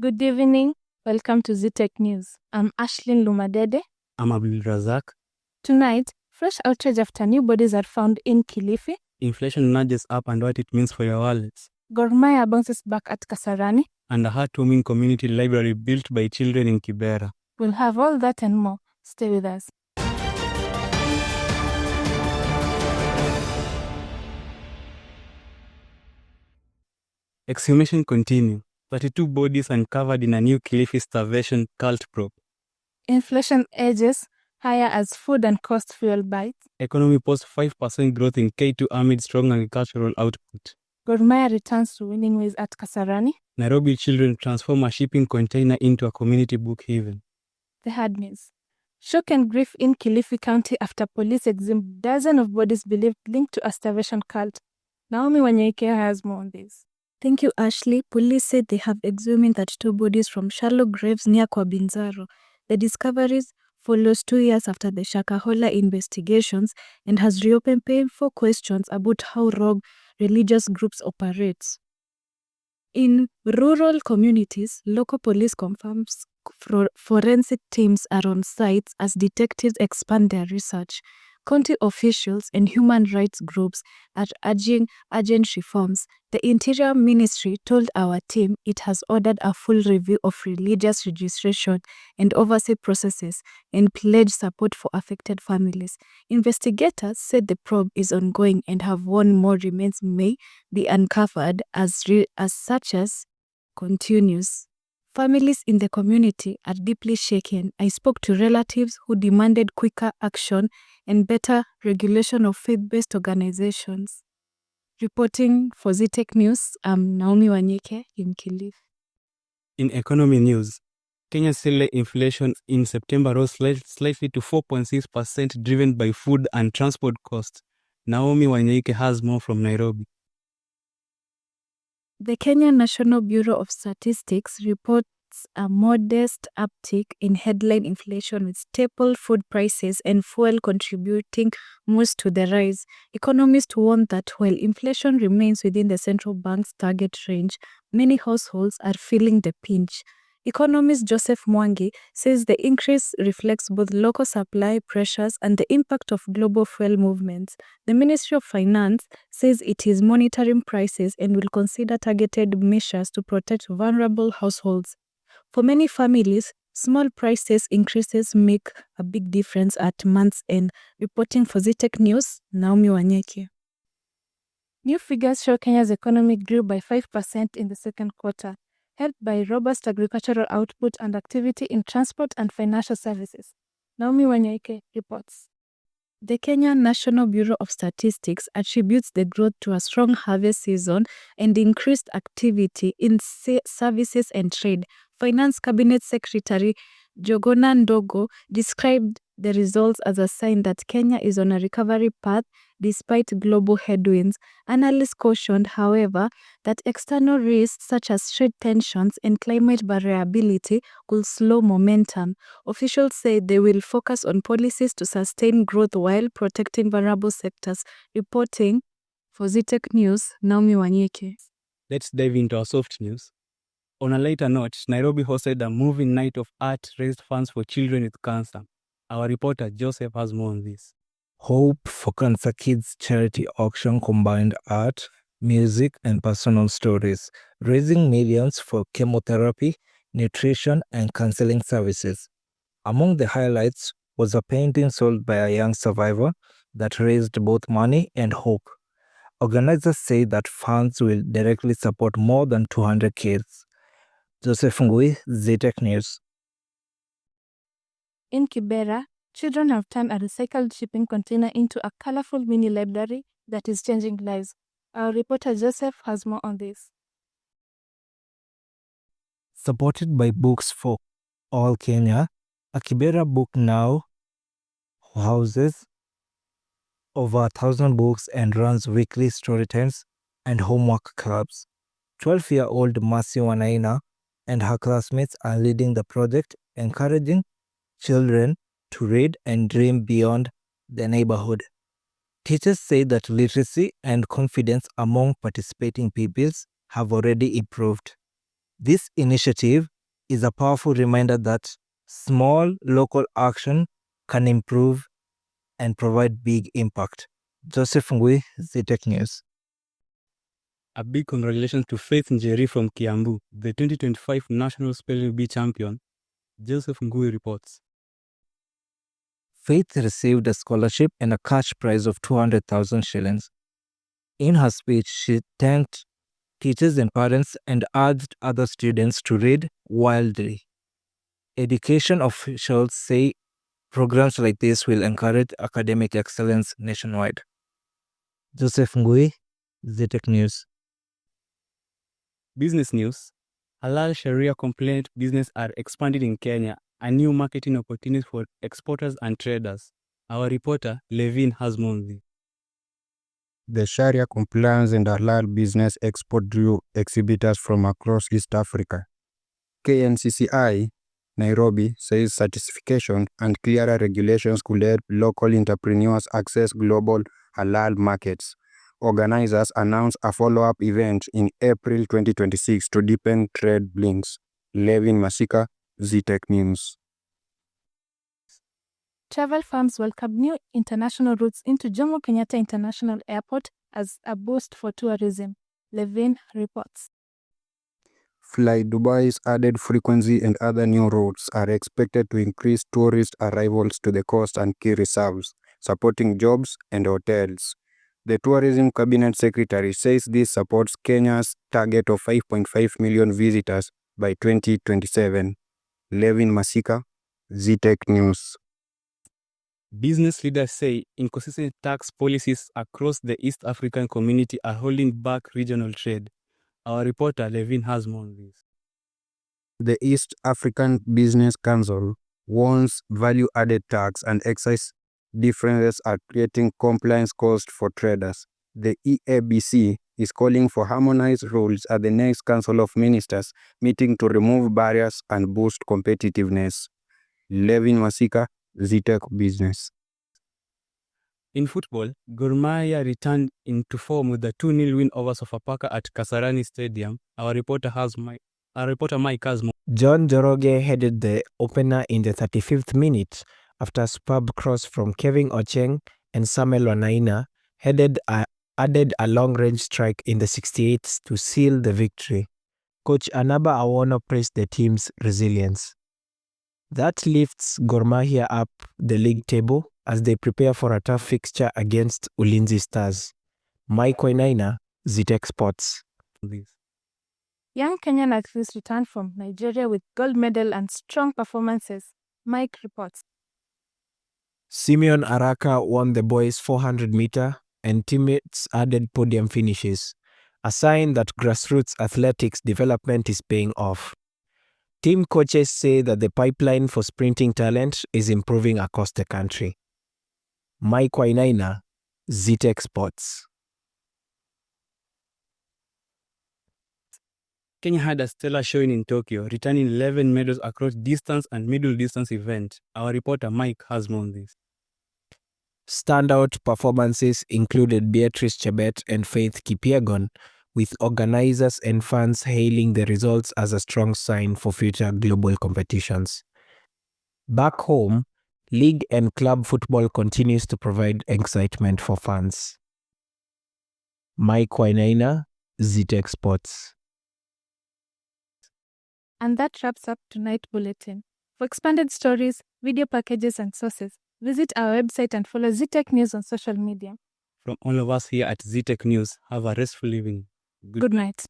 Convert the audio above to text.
Good evening. Welcome to ZETECH News. I'm Ashlyn Lumadede. I'm Abdul Razak. Tonight, fresh outrage after new bodies are found in Kilifi. Inflation nudges up and what it means for your wallets. Gor Mahia bounces back at Kasarani. And a heartwarming community library built by children in Kibera. We'll have all that and more. Stay with us. Exhumation continue. 32 bodies uncovered in a new Kilifi starvation cult probe. Inflation edges higher as food and cost fuel bites. Economy posts 5% growth in K2 amid strong agricultural output. Gor Mahia returns to winning ways at Kasarani. Nairobi children transform a shipping container into a community book haven. The hard news. Shock and grief in Kilifi County after police exhumed dozens of bodies believed linked to a starvation cult. Naomi Wanyaike has more on this. Thank you, Ashley. Police said they have exhumed 32 bodies from shallow graves near Kwabinzaro. The discoveries follows 2 years after the Shakahola investigations and has reopened painful questions about how rogue religious groups operate. In rural communities, local police confirms forensic teams are on site as detectives expand their research. County officials and human rights groups are urging urgent reforms. The Interior Ministry told our team it has ordered a full review of religious registration and oversight processes and pledged support for affected families. Investigators said the probe is ongoing and have warned more remains may be uncovered as such as continues. Families in the community are deeply shaken. I spoke to relatives who demanded quicker action and better regulation of faith-based organizations. Reporting for ZETECH News, I'm Naomi Wanyaike in Kilifi. In economy news, Kenya's daily inflation in September rose slightly to 4.6%, driven by food and transport costs. Naomi Wanyaike has more from Nairobi. The Kenya National Bureau of Statistics reports a modest uptick in headline inflation, with staple food prices and fuel contributing most to the rise. Economists warn that while inflation remains within the central bank's target range, many households are feeling the pinch. Economist Joseph Mwangi says the increase reflects both local supply pressures and the impact of global fuel movements. The Ministry of Finance says it is monitoring prices and will consider targeted measures to protect vulnerable households. For many families, small prices increases make a big difference at month's end. Reporting for ZETECH News, Naomi Wanyaike. New figures show Kenya's economy grew by 5% in the second quarter, helped by robust agricultural output and activity in transport and financial services. Naomi Wanyaike reports. The Kenya National Bureau of Statistics attributes the growth to a strong harvest season and increased activity in services and trade. Finance Cabinet Secretary Jogona Ndogo described the results as a sign that Kenya is on a recovery path despite global headwinds. Analysts cautioned, however, that external risks such as trade tensions and climate variability could slow momentum. Officials say they will focus on policies to sustain growth while protecting vulnerable sectors. Reporting for ZETECH News, Naomi Wanyaike. Let's dive into our soft news. On a lighter note, Nairobi hosted a moving night of art raised funds for children with cancer. Our reporter Joseph has more on this. Hope for Cancer Kids charity auction combined art, music, and personal stories, raising millions for chemotherapy, nutrition, and counseling services. Among the highlights was a painting sold by a young survivor that raised both money and hope. Organizers say that funds will directly support more than 200 kids. Joseph Ngui, ZETECH News. In Kibera, children have turned a recycled shipping container into a colorful mini library that is changing lives. Our reporter Joseph has more on this. Supported by Books for All Kenya, a Kibera book now houses over 1,000 books and runs weekly story times and homework clubs. 12-year-old Mercy Wanaina and her classmates are leading the project, encouraging children to read and dream beyond the neighborhood. Teachers say that literacy and confidence among participating pupils have already improved. This initiative is a powerful reminder that small local action can improve and provide big impact. Joseph Ngui, ZETECH News. A big congratulations to Faith Njeri from Kiambu, the 2025 National Spelling Bee champion. Joseph Ngui reports. Faith received a scholarship and a cash prize of 200,000 shillings. In her speech, she thanked teachers and parents and urged other students to read wildly. Education officials say programs like this will encourage academic excellence nationwide. Joseph Ngui, ZETECH News. Business news. Halal Sharia compliant business are expanding in Kenya, a new marketing opportunity for exporters and traders. Our reporter, Levin, has more on this. The Sharia compliance and halal business export drew exhibitors from across East Africa. KNCCI, Nairobi, says certification and clearer regulations could help local entrepreneurs access global halal markets. Organizers announced a follow-up event in April 2026 to deepen trade links. Levin Masika, ZETECH News. Travel firms welcome new international routes into Jomo Kenyatta International Airport as a boost for tourism. Levin reports. Fly Dubai's added frequency and other new routes are expected to increase tourist arrivals to the coast and key reserves, supporting jobs and hotels. The Tourism Cabinet Secretary says this supports Kenya's target of 5.5 million visitors by 2027. Levin Masika, ZETECH News. Business leaders say inconsistent tax policies across the East African community are holding back regional trade. Our reporter, Levin, has more on this. The East African Business Council warns value-added tax and excise differences are creating compliance costs for traders. The EABC is calling for harmonized rules at the next Council of Ministers meeting to remove barriers and boost competitiveness. Levin Masika, ZETECH Business. In football, Gor Mahia returned into form with a 2-0 win over Sofapaka at Kasarani Stadium. Our reporter Mike has more. John Joroge headed the opener in the 35th minute after a superb cross from Kevin Ocheng, and Samuel Wanaina added a long-range strike in the 68th to seal the victory. Coach Anaba Awono praised the team's resilience. That lifts Gor Mahia up the league table as they prepare for a tough fixture against Ulinzi Stars. Mike Wainaina, ZETECH Sports. Young Kenyan athletes returned from Nigeria with gold medal and strong performances. Mike reports. Simeon Araka won the boys' 400-meter and teammates added podium finishes, a sign that grassroots athletics development is paying off. Team coaches say that the pipeline for sprinting talent is improving across the country. Mike Wainaina, ZETECH Sports. Kenya had a stellar showing in Tokyo, returning 11 medals across distance and middle distance event. Our reporter Mike has more on this. Standout performances included Beatrice Chebet and Faith Kipyegon, with organizers and fans hailing the results as a strong sign for future global competitions. Back home, league and club football continues to provide excitement for fans. Mike Wainaina, ZETECH Sports. And that wraps up tonight's bulletin. For expanded stories, video packages, and sources, visit our website and follow ZETECH News on social media. From all of us here at ZETECH News, have a restful evening. Good night.